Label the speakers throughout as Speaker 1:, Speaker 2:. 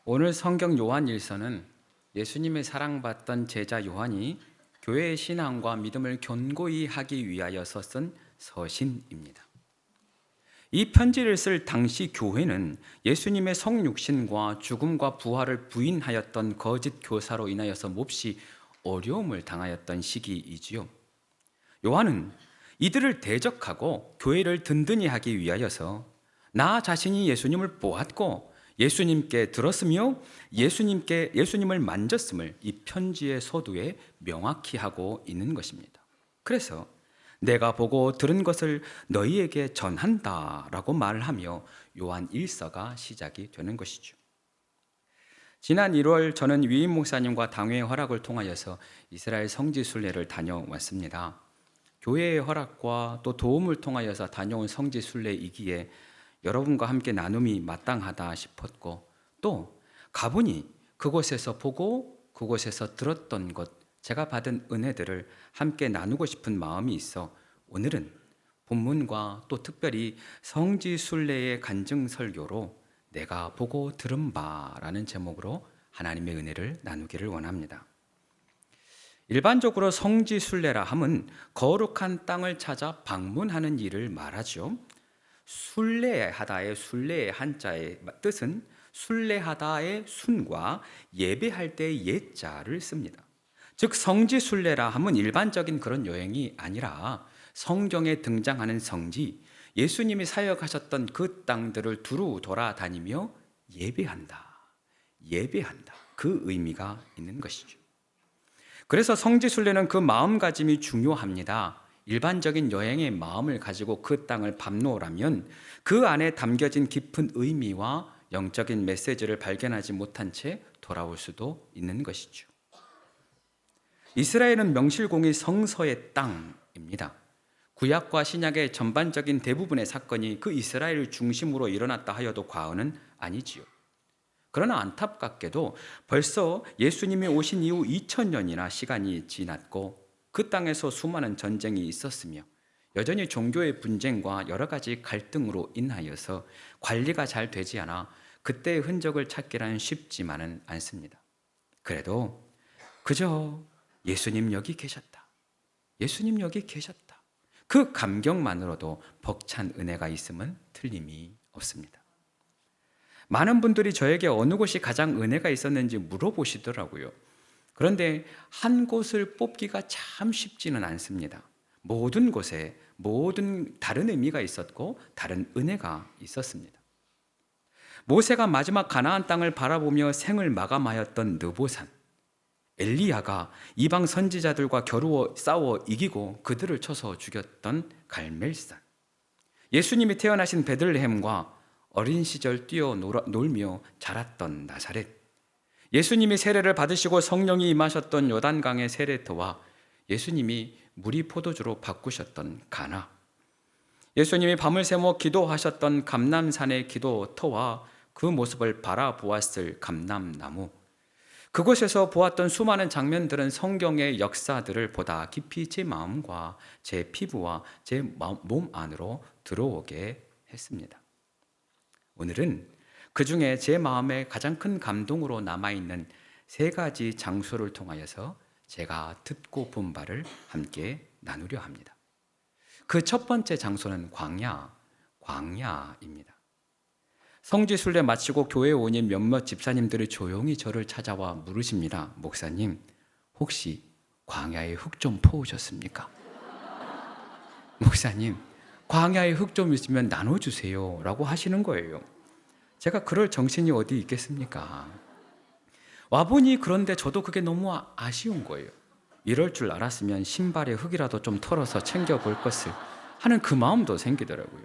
Speaker 1: 오늘 성경 요한 1서는 예수님의 사랑받던 제자 요한이 교회의 신앙과 믿음을 견고히 하기 위하여서 쓴 서신입니다. 이 편지를 쓸 당시 교회는 예수님의 성육신과 죽음과 부활을 부인하였던 거짓 교사로 인하여서 몹시 어려움을 당하였던 시기이지요. 요한은 이들을 대적하고 교회를 든든히 하기 위하여서 나 자신이 예수님을 보았고 예수님께 들었으며 예수님을 만졌음을 이 편지의 서두에 명확히 하고 있는 것입니다. 그래서 내가 보고 들은 것을 너희에게 전한다라고 말하며 요한 1서가 시작이 되는 것이죠. 지난 1월 저는 위임 목사님과 당회의 허락을 통하여서 이스라엘 성지 순례를 다녀왔습니다. 교회의 허락과 또 도움을 통하여서 다녀온 성지 순례이기에 여러분과 함께 나눔이 마땅하다 싶었고, 또 가보니 그곳에서 보고 그곳에서 들었던 것, 제가 받은 은혜들을 함께 나누고 싶은 마음이 있어 오늘은 본문과 또 특별히 성지 순례의 간증 설교로 내가 보고 들은 바라는 제목으로 하나님의 은혜를 나누기를 원합니다. 일반적으로 성지 순례라 함은 거룩한 땅을 찾아 방문하는 일을 말하죠. 순례하다의 순례의 한자의 뜻은 순례하다의 순과 예배할 때의 예자를 씁니다. 즉 성지 순례라 함은 일반적인 그런 여행이 아니라 성경에 등장하는 성지, 예수님이 사역하셨던 그 땅들을 두루 돌아다니며 예배한다. 그 의미가 있는 것이죠. 그래서 성지 순례는 그 마음가짐이 중요합니다. 일반적인 여행의 마음을 가지고 그 땅을 밤노라면 그 안에 담겨진 깊은 의미와 영적인 메시지를 발견하지 못한 채 돌아올 수도 있는 것이죠. 이스라엘은 명실공히 성서의 땅입니다. 구약과 신약의 전반적인 대부분의 사건이 그 이스라엘을 중심으로 일어났다 하여도 과언은 아니지요. 그러나 안타깝게도 벌써 예수님이 오신 이후 2000년이나 시간이 지났고 그 땅에서 수많은 전쟁이 있었으며 여전히 종교의 분쟁과 여러 가지 갈등으로 인하여서 관리가 잘 되지 않아 그때의 흔적을 찾기란 쉽지만은 않습니다. 그래도 그저 예수님 여기 계셨다. 그 감격만으로도 벅찬 은혜가 있음은 틀림이 없습니다. 많은 분들이 저에게 어느 곳이 가장 은혜가 있었는지 물어보시더라고요. 그런데 한 곳을 뽑기가 참 쉽지는 않습니다. 모든 곳에 모든 다른 의미가 있었고 다른 은혜가 있었습니다. 모세가 마지막 가나안 땅을 바라보며 생을 마감하였던 느보산, 엘리야가 이방 선지자들과 겨루어 싸워 이기고 그들을 쳐서 죽였던 갈멜산, 예수님이 태어나신 베들레헴과 어린 시절 뛰어놀며 자랐던 나사렛, 예수님이 세례를 받으시고 성령이 임하셨던 요단강의 세례터와 예수님이 물이 포도주로 바꾸셨던 가나, 예수님이 밤을 새워 기도하셨던 감람산의 기도터와 그 모습을 바라보았을 감람나무, 그곳에서 보았던 수많은 장면들은 성경의 역사들을 보다 깊이 제 마음과 제 피부와 제 몸 안으로 들어오게 했습니다. 오늘은 그 중에 제 마음에 가장 큰 감동으로 남아있는 세 가지 장소를 통하여서 제가 듣고 본 바를 함께 나누려 합니다. 그 첫 번째 장소는 광야입니다. 성지 순례 마치고 교회에 오니 몇몇 집사님들이 조용히 저를 찾아와 물으십니다. 목사님, 혹시 광야에 흙 좀 퍼오셨습니까? 목사님, 광야에 흙 좀 있으면 나눠주세요 라고 하시는 거예요. 제가 그럴 정신이 어디 있겠습니까? 와보니 그런데 저도 그게 너무 아쉬운 거예요. 이럴 줄 알았으면 신발에 흙이라도 좀 털어서 챙겨볼 것을 하는 그 마음도 생기더라고요.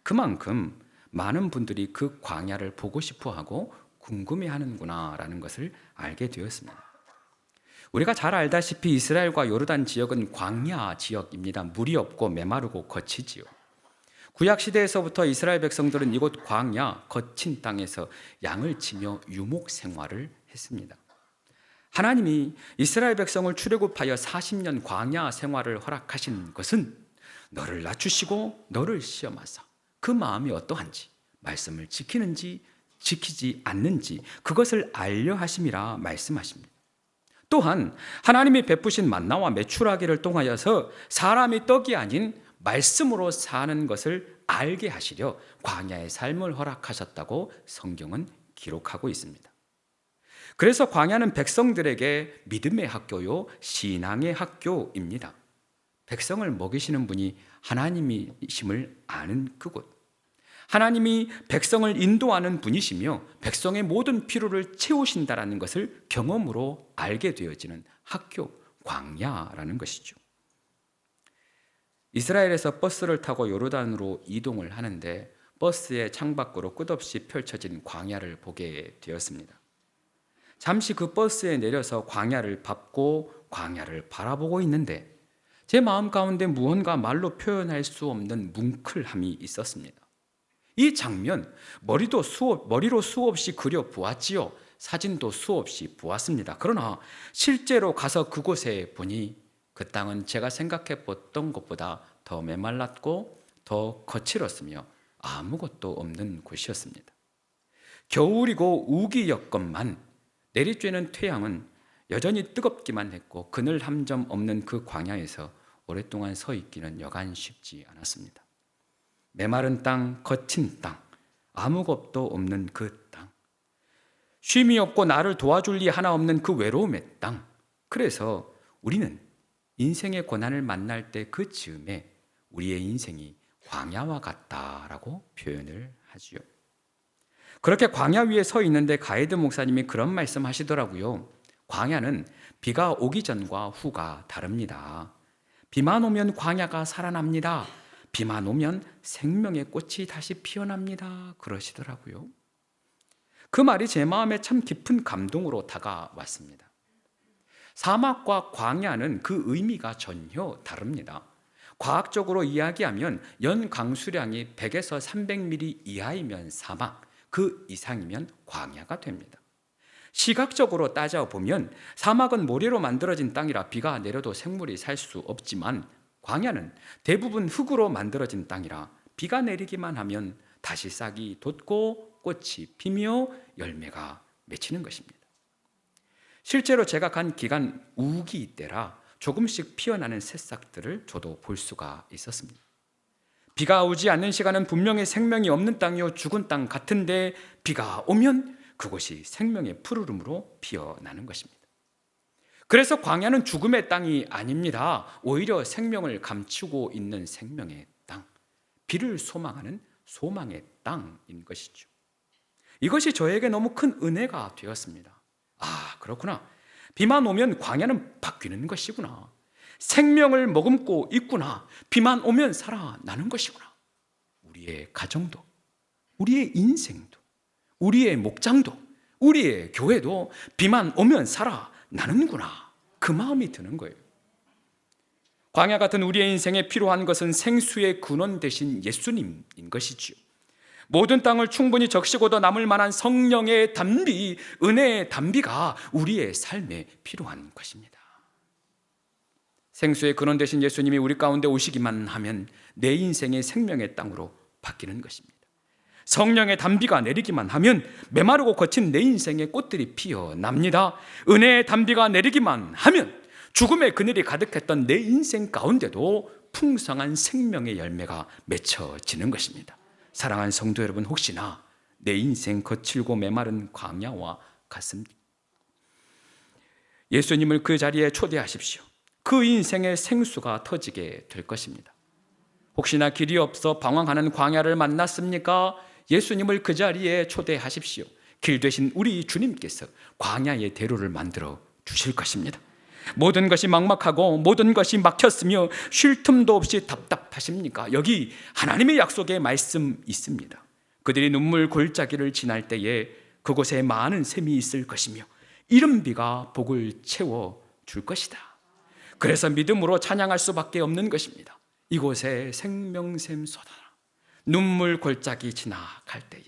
Speaker 1: 그만큼 많은 분들이 그 광야를 보고 싶어하고 궁금해하는구나 라는 것을 알게 되었습니다. 우리가 잘 알다시피 이스라엘과 요르단 지역은 광야 지역입니다. 물이 없고 메마르고 거치지요. 구약시대에서부터 이스라엘 백성들은 이곳 광야, 거친 땅에서 양을 치며 유목 생활을 했습니다. 하나님이 이스라엘 백성을 출애굽하여 40년 광야 생활을 허락하신 것은 너를 낮추시고 너를 시험하사 그 마음이 어떠한지, 말씀을 지키는지 지키지 않는지 그것을 알려 하심이라 말씀하십니다. 또한 하나님이 베푸신 만나와 메추라기를 통하여서 사람이 떡이 아닌 말씀으로 사는 것을 알게 하시려 광야의 삶을 허락하셨다고 성경은 기록하고 있습니다. 그래서 광야는 백성들에게 믿음의 학교요, 신앙의 학교입니다. 백성을 먹이시는 분이 하나님이심을 아는 그곳. 하나님이 백성을 인도하는 분이시며 백성의 모든 필요를 채우신다라는 것을 경험으로 알게 되어지는 학교, 광야라는 것이죠. 이스라엘에서 버스를 타고 요르단으로 이동을 하는데 버스의 창밖으로 끝없이 펼쳐진 광야를 보게 되었습니다. 잠시 그 버스에 내려서 광야를 밟고 광야를 바라보고 있는데 제 마음 가운데 무언가 말로 표현할 수 없는 뭉클함이 있었습니다. 이 장면, 머리로 수없이 그려 보았지요. 사진도 수없이 보았습니다. 그러나 실제로 가서 그곳에 보니 그 땅은 제가 생각해 봤던 것보다 더 메말랐고 더 거칠었으며 아무것도 없는 곳이었습니다. 겨울이고 우기였건만 내리쬐는 태양은 여전히 뜨겁기만 했고 그늘 한 점 없는 그 광야에서 오랫동안 서 있기는 여간 쉽지 않았습니다. 메마른 땅, 거친 땅, 아무것도 없는 그 땅, 쉼이 없고 나를 도와줄 리 하나 없는 그 외로움의 땅. 그래서 우리는 인생의 고난을 만날 때 그 즈음에 우리의 인생이 광야와 같다라고 표현을 하지요. 그렇게 광야 위에 서 있는데 가이드 목사님이 그런 말씀 하시더라고요. 광야는 비가 오기 전과 후가 다릅니다. 비만 오면 광야가 살아납니다. 비만 오면 생명의 꽃이 다시 피어납니다. 그러시더라고요. 그 말이 제 마음에 참 깊은 감동으로 다가왔습니다. 사막과 광야는 그 의미가 전혀 다릅니다. 과학적으로 이야기하면 연 강수량이 100에서 300mm 이하이면 사막, 그 이상이면 광야가 됩니다. 시각적으로 따져보면 사막은 모래로 만들어진 땅이라 비가 내려도 생물이 살 수 없지만 광야는 대부분 흙으로 만들어진 땅이라 비가 내리기만 하면 다시 싹이 돋고 꽃이 피며 열매가 맺히는 것입니다. 실제로 제가 간 기간 우기 때라 조금씩 피어나는 새싹들을 저도 볼 수가 있었습니다. 비가 오지 않는 시간은 분명히 생명이 없는 땅이요 죽은 땅 같은데 비가 오면 그곳이 생명의 푸르름으로 피어나는 것입니다. 그래서 광야는 죽음의 땅이 아닙니다. 오히려 생명을 감추고 있는 생명의 땅, 비를 소망하는 소망의 땅인 것이죠. 이것이 저에게 너무 큰 은혜가 되었습니다. 아, 그렇구나. 비만 오면 광야는 바뀌는 것이구나. 생명을 머금고 있구나. 비만 오면 살아나는 것이구나. 우리의 가정도, 우리의 인생도, 우리의 목장도, 우리의 교회도 비만 오면 살아나는구나. 그 마음이 드는 거예요. 광야 같은 우리의 인생에 필요한 것은 생수의 근원 되신 예수님인 것이지요. 모든 땅을 충분히 적시고도 남을 만한 성령의 단비, 은혜의 단비가 우리의 삶에 필요한 것입니다. 생수의 근원 되신 예수님이 우리 가운데 오시기만 하면 내 인생의 생명의 땅으로 바뀌는 것입니다. 성령의 단비가 내리기만 하면 메마르고 거친 내 인생의 꽃들이 피어납니다. 은혜의 단비가 내리기만 하면 죽음의 그늘이 가득했던 내 인생 가운데도 풍성한 생명의 열매가 맺혀지는 것입니다. 사랑하는 성도 여러분, 혹시나 내 인생 거칠고 메마른 광야와 같습니까? 예수님을 그 자리에 초대하십시오. 그 인생의 생수가 터지게 될 것입니다. 혹시나 길이 없어 방황하는 광야를 만났습니까? 예수님을 그 자리에 초대하십시오. 길 되신 우리 주님께서 광야의 대로를 만들어 주실 것입니다. 모든 것이 막막하고 모든 것이 막혔으며 쉴 틈도 없이 답답하십니까? 여기 하나님의 약속의 말씀 있습니다. 그들이 눈물 골짜기를 지날 때에 그곳에 많은 샘이 있을 것이며 이른 비가 복을 채워 줄 것이다. 그래서 믿음으로 찬양할 수밖에 없는 것입니다. 이곳에 생명샘 쏟아라. 눈물 골짜기 지나갈 때에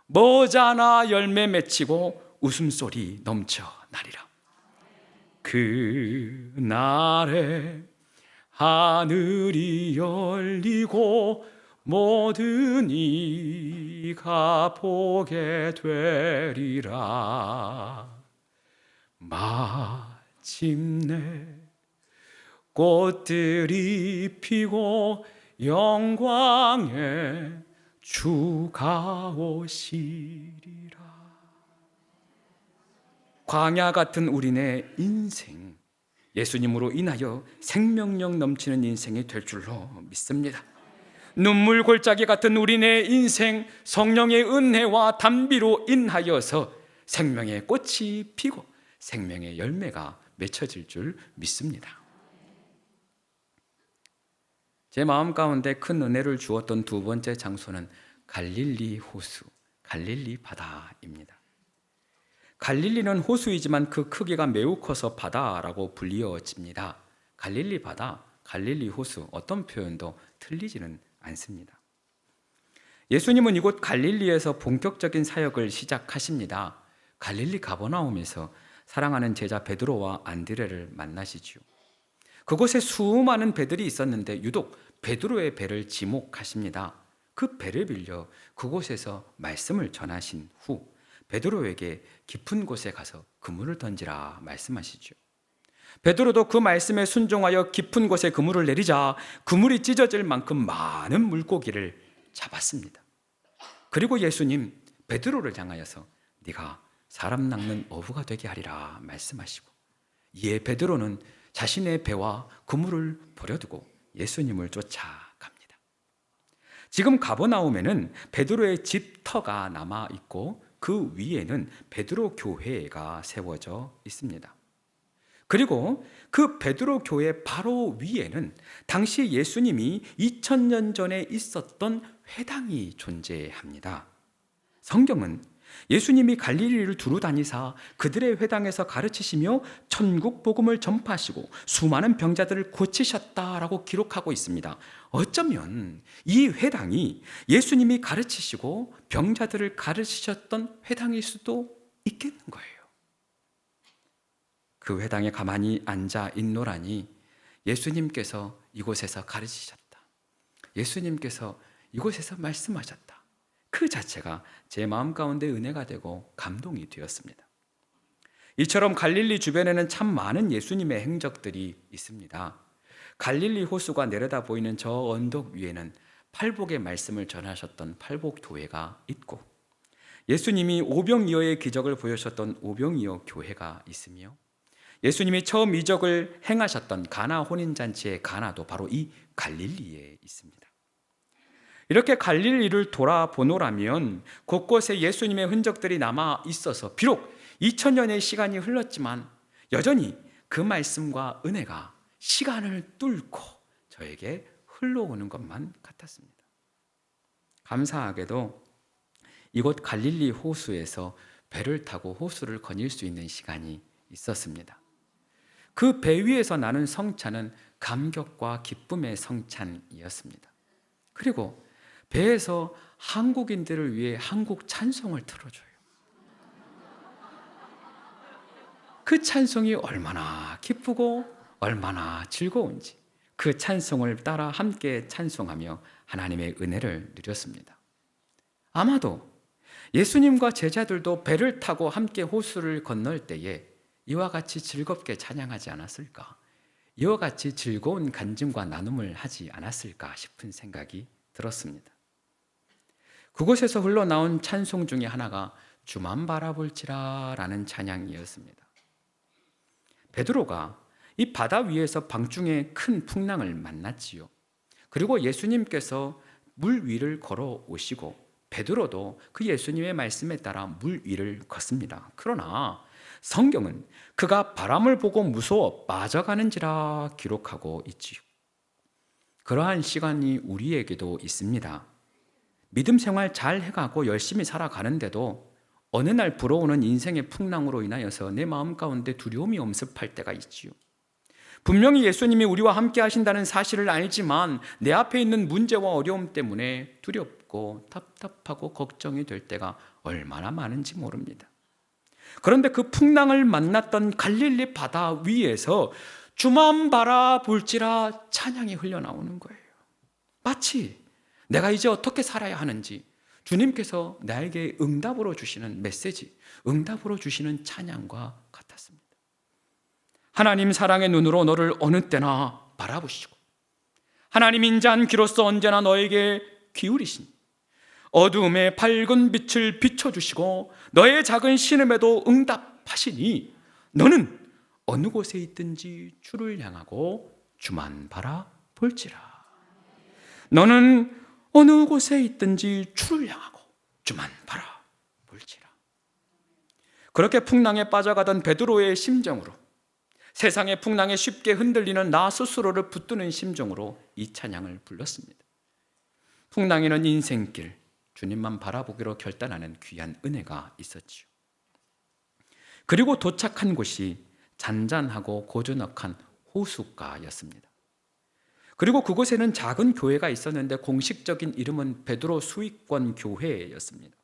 Speaker 1: 머자나 열매 맺히고 웃음소리 넘쳐나리라. 그날에 하늘이 열리고 모든 이가 보게 되리라. 마침내 꽃들이 피고 영광의 주가 오시리라. 광야 같은 우리네 인생, 예수님으로 인하여 생명력 넘치는 인생이 될 줄로 믿습니다. 눈물 골짜기 같은 우리네 인생, 성령의 은혜와 담비로 인하여서 생명의 꽃이 피고 생명의 열매가 맺혀질 줄 믿습니다. 제 마음 가운데 큰 은혜를 주었던 두 번째 장소는 갈릴리 호수, 갈릴리 바다입니다. 갈릴리는 호수이지만 그 크기가 매우 커서 바다라고 불리어집니다. 갈릴리 바다, 갈릴리 호수, 어떤 표현도 틀리지는 않습니다. 예수님은 이곳 갈릴리에서 본격적인 사역을 시작하십니다. 갈릴리 가버나움에서 사랑하는 제자 베드로와 안드레를 만나시지요. 그곳에 수많은 배들이 있었는데 유독 베드로의 배를 지목하십니다. 그 배를 빌려 그곳에서 말씀을 전하신 후 베드로에게 깊은 곳에 가서 그물을 던지라 말씀하시죠. 베드로도 그 말씀에 순종하여 깊은 곳에 그물을 내리자 그물이 찢어질 만큼 많은 물고기를 잡았습니다. 그리고 예수님 베드로를 향하여서 네가 사람 낚는 어부가 되게 하리라 말씀하시고, 이에 베드로는 자신의 배와 그물을 버려두고 예수님을 쫓아갑니다. 지금 가버나움에는 베드로의 집터가 남아 있고 그 위에는 베드로 교회가 세워져 있습니다. 그리고 그 베드로 교회 바로 위에는 당시 예수님이 2000년 전에 있었던 회당이 존재합니다. 성경은 예수님이 갈릴리를 두루 다니사 그들의 회당에서 가르치시며 천국 복음을 전파하시고 수많은 병자들을 고치셨다라고 기록하고 있습니다. 어쩌면 이 회당이 예수님이 가르치시고 병자들을 가르치셨던 회당일 수도 있겠는 거예요. 그 회당에 가만히 앉아 있노라니 예수님께서 이곳에서 가르치셨다, 예수님께서 이곳에서 말씀하셨다, 그 자체가 제 마음 가운데 은혜가 되고 감동이 되었습니다. 이처럼 갈릴리 주변에는 참 많은 예수님의 행적들이 있습니다. 갈릴리 호수가 내려다 보이는 저 언덕 위에는 팔복의 말씀을 전하셨던 팔복교회가 있고, 예수님이 오병이어의 기적을 보여주셨던 오병이어 교회가 있으며, 예수님이 처음 이적을 행하셨던 가나 혼인잔치의 가나도 바로 이 갈릴리에 있습니다. 이렇게 갈릴리를 돌아보노라면 곳곳에 예수님의 흔적들이 남아 있어서 비록 2000년의 시간이 흘렀지만 여전히 그 말씀과 은혜가 시간을 뚫고 저에게 흘러오는 것만 같았습니다. 감사하게도 이곳 갈릴리 호수에서 배를 타고 호수를 거닐 수 있는 시간이 있었습니다. 그 배 위에서 나는 성찬은 감격과 기쁨의 성찬이었습니다. 그리고 배에서 한국인들을 위해 한국 찬송을 틀어줘요. 그 찬송이 얼마나 기쁘고 얼마나 즐거운지 그 찬송을 따라 함께 찬송하며 하나님의 은혜를 누렸습니다. 아마도 예수님과 제자들도 배를 타고 함께 호수를 건널 때에 이와 같이 즐겁게 찬양하지 않았을까, 이와 같이 즐거운 간증과 나눔을 하지 않았을까 싶은 생각이 들었습니다. 그곳에서 흘러나온 찬송 중에 하나가 주만 바라볼지라 라는 찬양이었습니다. 베드로가 이 바다 위에서 밤중에 큰 풍랑을 만났지요. 그리고 예수님께서 물 위를 걸어 오시고 베드로도 그 예수님의 말씀에 따라 물 위를 걷습니다. 그러나 성경은 그가 바람을 보고 무서워 빠져가는지라 기록하고 있지요. 그러한 시간이 우리에게도 있습니다. 믿음 생활 잘 해가고 열심히 살아가는데도 어느 날 불어오는 인생의 풍랑으로 인하여서 내 마음 가운데 두려움이 엄습할 때가 있지요. 분명히 예수님이 우리와 함께 하신다는 사실을 알지만 내 앞에 있는 문제와 어려움 때문에 두렵고 답답하고 걱정이 될 때가 얼마나 많은지 모릅니다. 그런데 그 풍랑을 만났던 갈릴리 바다 위에서 주만 바라볼지라 찬양이 흘러나오는 거예요. 마치 내가 이제 어떻게 살아야 하는지 주님께서 나에게 응답으로 주시는 메시지, 응답으로 주시는 찬양과 같았습니다. 하나님 사랑의 눈으로 너를 어느 때나 바라보시고 하나님 인자한 귀로서 언제나 너에게 기울이시니 어두움에 밝은 빛을 비춰주시고 너의 작은 신음에도 응답하시니 너는 어느 곳에 있든지 주를 향하고 주만 바라볼지라. 너는 어느 곳에 있든지 주를 향하고 주만 바라볼지라. 그렇게 풍랑에 빠져가던 베드로의 심정으로, 세상의 풍랑에 쉽게 흔들리는 나 스스로를 붙드는 심정으로 이 찬양을 불렀습니다. 풍랑에는 인생길, 주님만 바라보기로 결단하는 귀한 은혜가 있었지요. 그리고 도착한 곳이 잔잔하고 고즈넉한 호숫가였습니다. 그리고 그곳에는 작은 교회가 있었는데 공식적인 이름은 베드로 수익권 교회였습니다.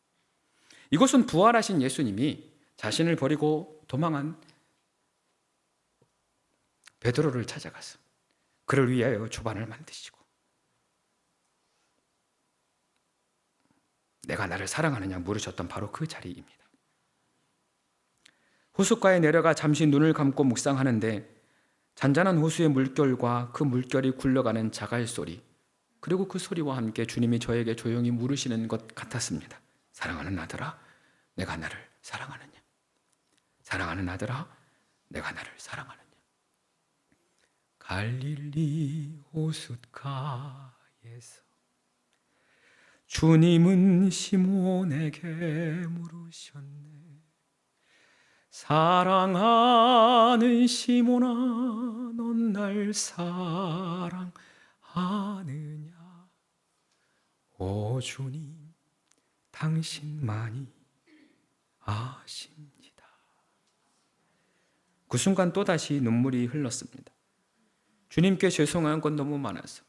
Speaker 1: 이곳은 부활하신 예수님이 자신을 버리고 도망한 베드로를 찾아가서 그를 위하여 조반을 만드시고 내가 나를 사랑하느냐 물으셨던 바로 그 자리입니다. 호숫가에 내려가 잠시 눈을 감고 묵상하는데 잔잔한 호수의 물결과 그 물결이 굴러가는 자갈 소리, 그리고 그 소리와 함께 주님이 저에게 조용히 물으시는 것 같았습니다. 사랑하는 아들아, 내가 나를 사랑하느냐? 사랑하는 아들아, 내가 나를 사랑하느냐? 갈릴리 호숫가에서 주님은 시몬에게 물으셨네. 사랑하는 시몬아, 넌 날 사랑하느냐? 오 주님, 당신만이 아십니다. 그 순간 또다시 눈물이 흘렀습니다. 주님께 죄송한 건 너무 많아서,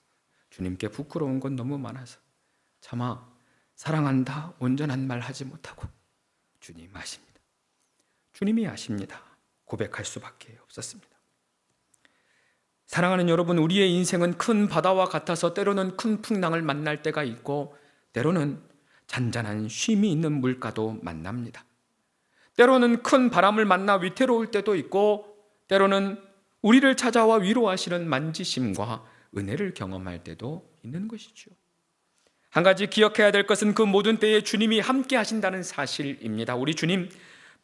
Speaker 1: 주님께 부끄러운 건 너무 많아서 차마 사랑한다 온전한 말 하지 못하고 주님 아십니다. 주님이 아십니다. 고백할 수밖에 없었습니다. 사랑하는 여러분, 우리의 인생은 큰 바다와 같아서 때로는 큰 풍랑을 만날 때가 있고 때로는 잔잔한 쉼이 있는 물가도 만납니다. 때로는 큰 바람을 만나 위태로울 때도 있고 때로는 우리를 찾아와 위로하시는 만지심과 은혜를 경험할 때도 있는 것이죠. 한 가지 기억해야 될 것은 그 모든 때에 주님이 함께 하신다는 사실입니다. 우리 주님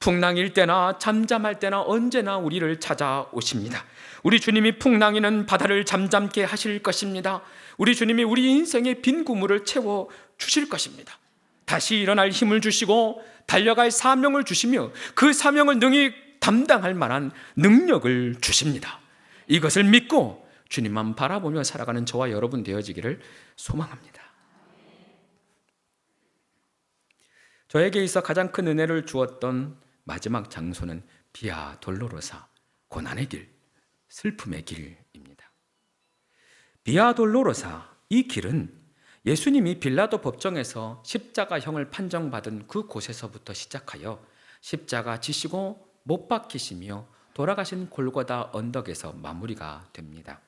Speaker 1: 풍랑일 때나 잠잠할 때나 언제나 우리를 찾아오십니다. 우리 주님이 풍랑이는 바다를 잠잠게 하실 것입니다. 우리 주님이 우리 인생의 빈 구물을 채워 주실 것입니다. 다시 일어날 힘을 주시고 달려갈 사명을 주시며 그 사명을 능히 담당할 만한 능력을 주십니다. 이것을 믿고 주님만 바라보며 살아가는 저와 여러분 되어지기를 소망합니다. 저에게 있어 가장 큰 은혜를 주었던 마지막 장소는 비아 돌로로사, 고난의 길, 슬픔의 길입니다. 비아 돌로로사, 이 길은 예수님이 빌라도 법정에서 십자가형을 판정받은 그 곳에서부터 시작하여 십자가 지시고 못 박히시며 돌아가신 골고다 언덕에서 마무리가 됩니다.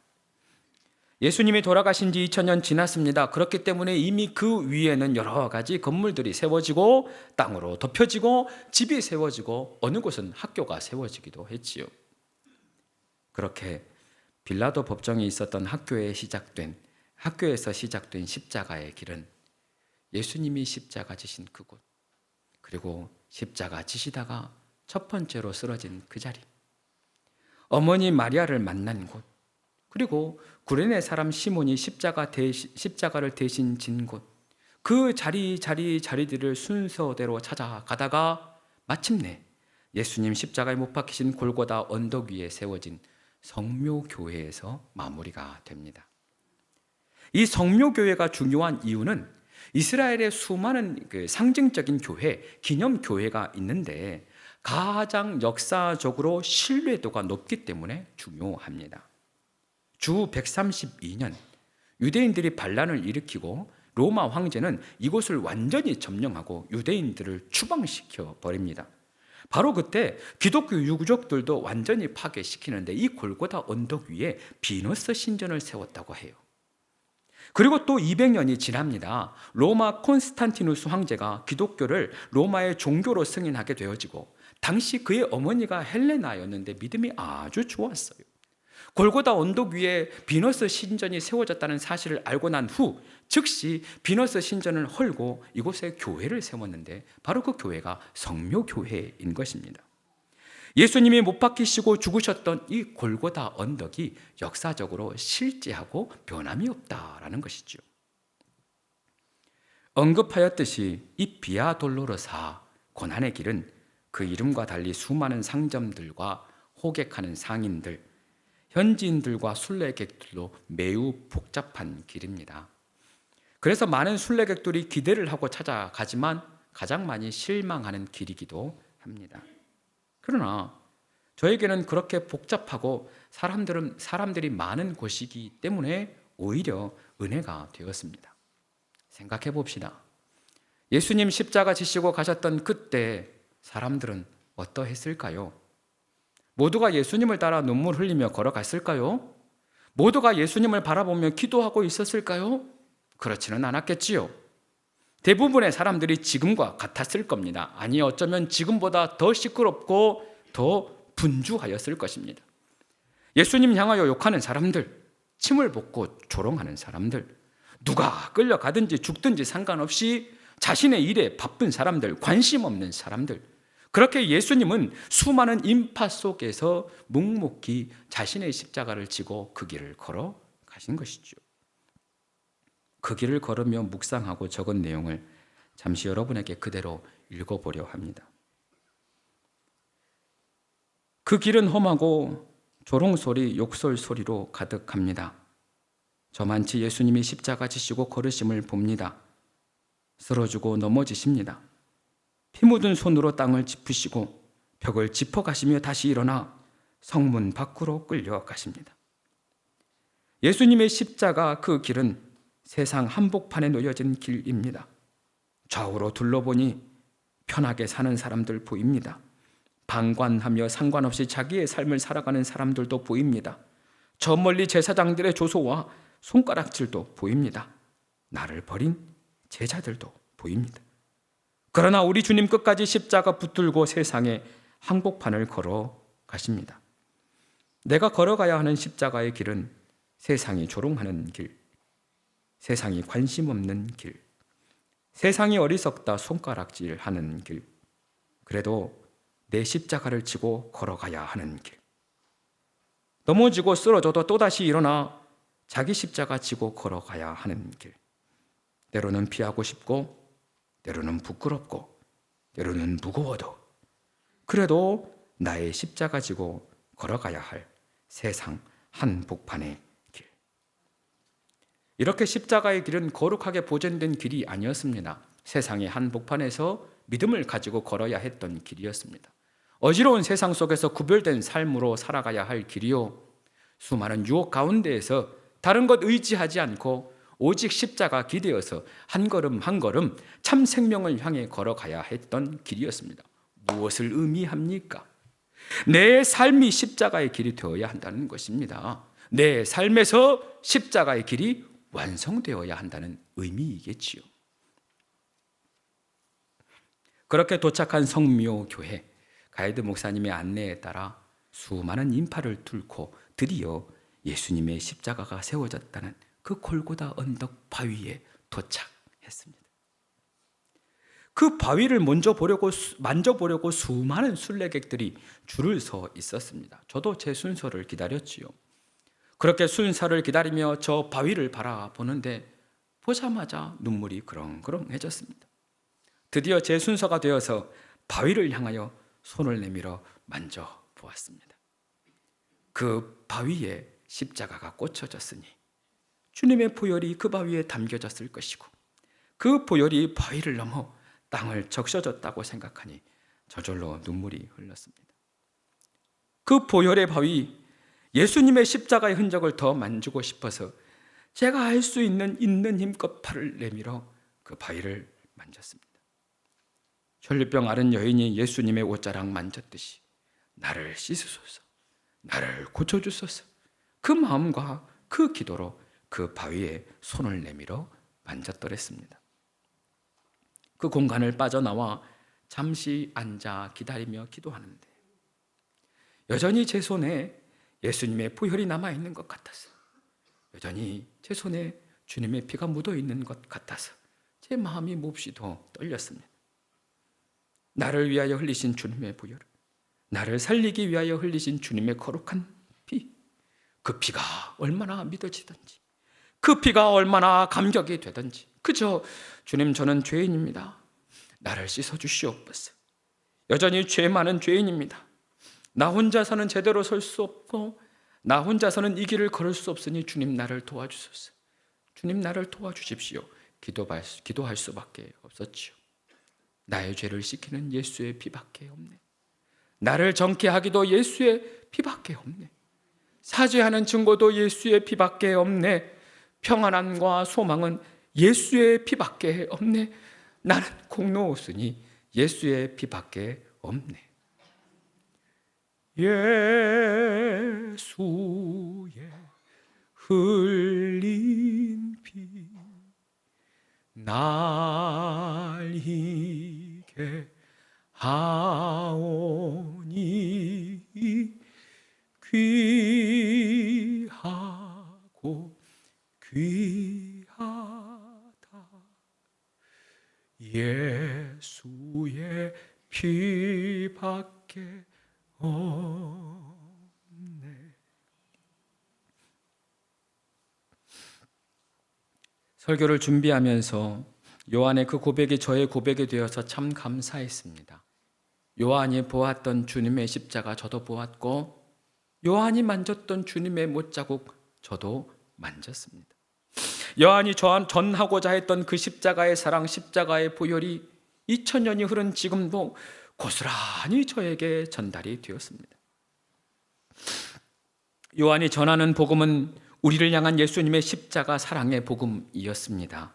Speaker 1: 예수님이 돌아가신 지 2000년 지났습니다. 그렇기 때문에 이미 그 위에는 여러 가지 건물들이 세워지고 땅으로 덮여지고 집이 세워지고 어느 곳은 학교가 세워지기도 했지요. 그렇게 빌라도 법정이 있었던 학교에서 시작된 십자가의 길은 예수님이 십자가 지신 그곳, 그리고 십자가 지시다가 첫 번째로 쓰러진 그 자리, 어머니 마리아를 만난 곳, 그리고 구레네 사람 시몬이 십자가를 대신 진 곳, 그 자리들을 순서대로 찾아가다가 마침내 예수님 십자가에 못 박히신 골고다 언덕 위에 세워진 성묘교회에서 마무리가 됩니다. 이 성묘교회가 중요한 이유는 이스라엘의 수많은 상징적인 교회, 기념교회가 있는데 가장 역사적으로 신뢰도가 높기 때문에 중요합니다. 주 132년 유대인들이 반란을 일으키고 로마 황제는 이곳을 완전히 점령하고 유대인들을 추방시켜 버립니다. 바로 그때 기독교 유족들도 완전히 파괴시키는데 이 골고다 언덕 위에 비너스 신전을 세웠다고 해요. 그리고 또 200년이 지납니다. 로마 콘스탄티누스 황제가 기독교를 로마의 종교로 승인하게 되어지고, 당시 그의 어머니가 헬레나였는데 믿음이 아주 좋았어요. 골고다 언덕 위에 비너스 신전이 세워졌다는 사실을 알고 난 후 즉시 비너스 신전을 헐고 이곳에 교회를 세웠는데, 바로 그 교회가 성묘교회인 것입니다. 예수님이 못 박히시고 죽으셨던 이 골고다 언덕이 역사적으로 실제하고 변함이 없다라는 것이죠. 언급하였듯이 이 비아 돌로로사, 고난의 길은 그 이름과 달리 수많은 상점들과 호객하는 상인들, 현지인들과 순례객들로 매우 복잡한 길입니다. 그래서 많은 순례객들이 기대를 하고 찾아가지만 가장 많이 실망하는 길이기도 합니다. 그러나 저에게는 그렇게 복잡하고 사람들이 많은 곳이기 때문에 오히려 은혜가 되었습니다. 생각해 봅시다. 예수님 십자가 지시고 가셨던 그때 사람들은 어떠했을까요? 모두가 예수님을 따라 눈물 흘리며 걸어갔을까요? 모두가 예수님을 바라보며 기도하고 있었을까요? 그렇지는 않았겠지요. 대부분의 사람들이 지금과 같았을 겁니다. 아니, 어쩌면 지금보다 더 시끄럽고 더 분주하였을 것입니다. 예수님 향하여 욕하는 사람들, 침을 볶고 조롱하는 사람들, 누가 끌려가든지 죽든지 상관없이 자신의 일에 바쁜 사람들, 관심 없는 사람들, 그렇게 예수님은 수많은 인파 속에서 묵묵히 자신의 십자가를 지고 그 길을 걸어 가신 것이죠. 그 길을 걸으며 묵상하고 적은 내용을 잠시 여러분에게 그대로 읽어보려 합니다. 그 길은 험하고 조롱소리, 욕설 소리로 가득합니다. 저만치 예수님이 십자가 지시고 걸으심을 봅니다. 쓰러지고 넘어지십니다. 피 묻은 손으로 땅을 짚으시고 벽을 짚어가시며 다시 일어나 성문 밖으로 끌려가십니다. 예수님의 십자가 그 길은 세상 한복판에 놓여진 길입니다. 좌우로 둘러보니 편하게 사는 사람들 보입니다. 방관하며 상관없이 자기의 삶을 살아가는 사람들도 보입니다. 저 멀리 제사장들의 조소와 손가락질도 보입니다. 나를 버린 제자들도 보입니다. 그러나 우리 주님 끝까지 십자가 붙들고 세상에 항복판을 걸어 가십니다. 내가 걸어가야 하는 십자가의 길은 세상이 조롱하는 길, 세상이 관심 없는 길, 세상이 어리석다 손가락질하는 길, 그래도 내 십자가를 지고 걸어가야 하는 길, 넘어지고 쓰러져도 또다시 일어나 자기 십자가 지고 걸어가야 하는 길, 때로는 피하고 싶고 때로는 부끄럽고 때로는 무거워도 그래도 나의 십자가 지고 걸어가야 할 세상 한복판의 길. 이렇게 십자가의 길은 거룩하게 보존된 길이 아니었습니다. 세상의 한복판에서 믿음을 가지고 걸어야 했던 길이었습니다. 어지러운 세상 속에서 구별된 삶으로 살아가야 할 길이요, 수많은 유혹 가운데에서 다른 것 의지하지 않고 오직 십자가 기대어서 한 걸음 한 걸음 참 생명을 향해 걸어가야 했던 길이었습니다. 무엇을 의미합니까? 내 삶이 십자가의 길이 되어야 한다는 것입니다. 내 삶에서 십자가의 길이 완성되어야 한다는 의미이겠지요. 그렇게 도착한 성묘교회, 가이드 목사님의 안내에 따라 수많은 인파를 뚫고 드디어 예수님의 십자가가 세워졌다는 그 골고다 언덕 바위에 도착했습니다. 그 바위를 만져보려고 수많은 순례객들이 줄을 서 있었습니다. 저도 제 순서를 기다렸지요. 그렇게 순서를 기다리며 저 바위를 바라보는데 보자마자 눈물이 그렁그렁해졌습니다. 드디어 제 순서가 되어서 바위를 향하여 손을 내밀어 만져보았습니다. 그 바위에 십자가가 꽂혀졌으니 주님의 보혈이 그 바위에 담겨졌을 것이고, 그 보혈이 바위를 넘어 땅을 적셔졌다고 생각하니 저절로 눈물이 흘렀습니다. 그 보혈의 바위, 예수님의 십자가의 흔적을 더 만지고 싶어서 제가 할 수 있는 힘껏 팔을 내밀어 그 바위를 만졌습니다. 전류병 앓은 여인이 예수님의 옷자락 만졌듯이 나를 씻으소서, 나를 고쳐주소서, 그 마음과 그 기도로 그 바위에 손을 내밀어 만졌더랬습니다. 그 공간을 빠져나와 잠시 앉아 기다리며 기도하는데 여전히 제 손에 예수님의 보혈이 남아있는 것 같아서, 여전히 제 손에 주님의 피가 묻어있는 것 같아서 제 마음이 몹시도 떨렸습니다. 나를 위하여 흘리신 주님의 보혈, 나를 살리기 위하여 흘리신 주님의 거룩한 피, 그 피가 얼마나 믿어지던지, 그 피가 얼마나 감격이 되던지, 그저 주님, 저는 죄인입니다. 나를 씻어주시옵소서. 여전히 죄 많은 죄인입니다. 나 혼자서는 제대로 설 수 없고 나 혼자서는 이 길을 걸을 수 없으니 주님 나를 도와주소서. 주님 나를 도와주십시오. 기도할 수밖에 없었지요. 나의 죄를 씻기는 예수의 피밖에 없네. 나를 정케 하기도 예수의 피밖에 없네. 사죄하는 증거도 예수의 피밖에 없네. 평안함과 소망은 예수의 피밖에 없네. 나는 공로없으니 예수의 피밖에 없네. 예수의 흘린 피 날 이게 하오니 귀하고 귀하다. 예수의 피밖에 없네. 설교를 준비하면서 요한의 그 고백이 저의 고백이 되어서 참 감사했습니다. 요한이 보았던 주님의 십자가 저도 보았고, 요한이 만졌던 주님의 못자국 저도 만졌습니다. 요한이 전하고자 했던 그 십자가의 사랑, 십자가의 보혈이 2000년이 흐른 지금도 고스란히 저에게 전달이 되었습니다. 요한이 전하는 복음은 우리를 향한 예수님의 십자가 사랑의 복음이었습니다.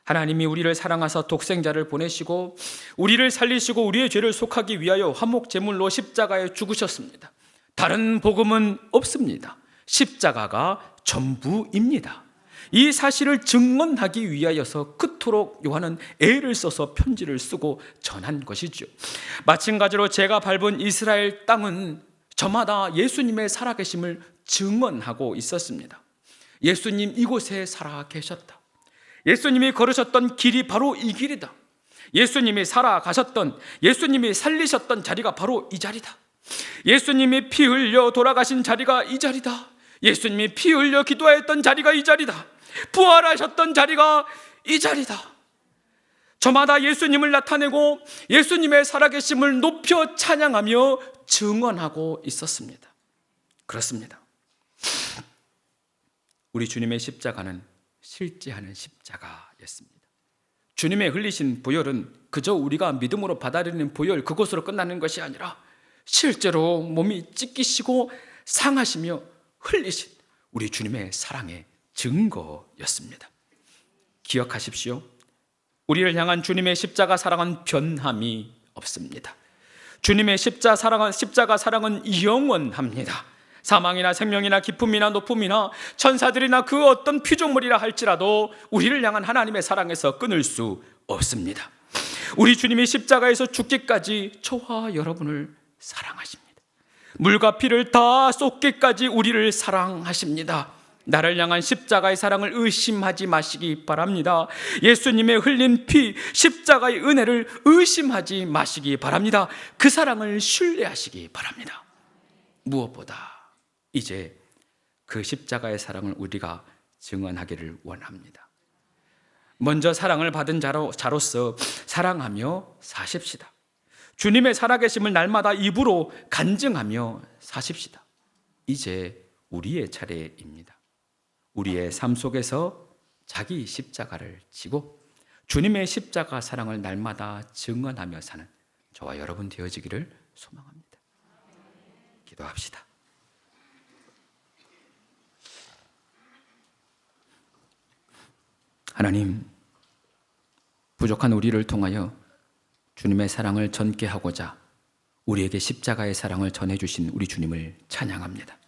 Speaker 1: 하나님이 우리를 사랑하사 독생자를 보내시고 우리를 살리시고 우리의 죄를 속하기 위하여 화목제물로 십자가에 죽으셨습니다. 다른 복음은 없습니다. 십자가가 전부입니다. 이 사실을 증언하기 위하여서 그토록 요한은 애를 써서 편지를 쓰고 전한 것이죠. 마찬가지로 제가 밟은 이스라엘 땅은 저마다 예수님의 살아계심을 증언하고 있었습니다. 예수님 이곳에 살아계셨다. 예수님이 걸으셨던 길이 바로 이 길이다. 예수님이 살아가셨던, 예수님이 살리셨던 자리가 바로 이 자리다. 예수님이 피 흘려 돌아가신 자리가 이 자리다. 예수님이 피 흘려 기도했던 자리가 이 자리다. 부활하셨던 자리가 이 자리다. 저마다 예수님을 나타내고 예수님의 살아계심을 높여 찬양하며 증언하고 있었습니다. 그렇습니다. 우리 주님의 십자가는 실제하는 십자가였습니다. 주님의 흘리신 보혈은 그저 우리가 믿음으로 받아들이는 보혈, 그것으로 끝나는 것이 아니라 실제로 몸이 찢기시고 상하시며 흘리신 우리 주님의 사랑의 증거였습니다. 기억하십시오. 우리를 향한 주님의 십자가 사랑은 변함이 없습니다. 주님의 십자가 사랑은 영원합니다. 사망이나 생명이나 기쁨이나 높음이나 천사들이나 그 어떤 피조물이라 할지라도 우리를 향한 하나님의 사랑에서 끊을 수 없습니다. 우리 주님이 십자가에서 죽기까지 저와 여러분을 사랑하십니다. 물과 피를 다 쏟기까지 우리를 사랑하십니다. 나를 향한 십자가의 사랑을 의심하지 마시기 바랍니다. 예수님의 흘린 피, 십자가의 은혜를 의심하지 마시기 바랍니다. 그 사랑을 신뢰하시기 바랍니다. 무엇보다 이제 그 십자가의 사랑을 우리가 증언하기를 원합니다. 먼저 사랑을 받은 자로서 사랑하며 사십시다. 주님의 살아계심을 날마다 입으로 간증하며 사십시다. 이제 우리의 차례입니다. 우리의 삶 속에서 자기 십자가를 지고 주님의 십자가 사랑을 날마다 증언하며 사는 저와 여러분 되어지기를 소망합니다. 기도합시다. 하나님, 부족한 우리를 통하여 주님의 사랑을 전케 하고자 우리에게 십자가의 사랑을 전해주신 우리 주님을 찬양합니다.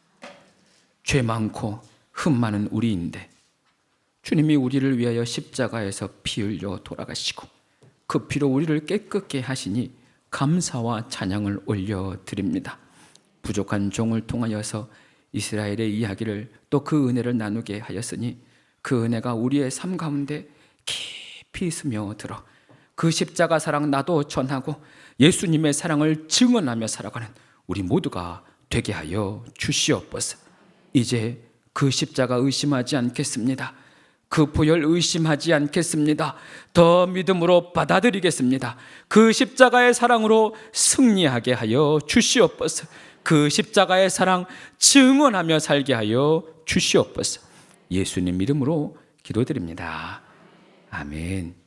Speaker 1: 죄 많고 흠 많은 우리인데 주님이 우리를 위하여 십자가에서 피 흘려 돌아가시고 그 피로 우리를 깨끗게 하시니 감사와 찬양을 올려드립니다. 부족한 종을 통하여서 이스라엘의 이야기를 또 그 은혜를 나누게 하였으니 그 은혜가 우리의 삶 가운데 깊이 스며들어 그 십자가 사랑 나도 전하고 예수님의 사랑을 증언하며 살아가는 우리 모두가 되게 하여 주시옵소서. 이제 그 십자가 의심하지 않겠습니다. 그 보혈 의심하지 않겠습니다. 더 믿음으로 받아들이겠습니다. 그 십자가의 사랑으로 승리하게 하여 주시옵소서. 그 십자가의 사랑 증언하며 살게 하여 주시옵소서. 예수님 이름으로 기도드립니다. 아멘.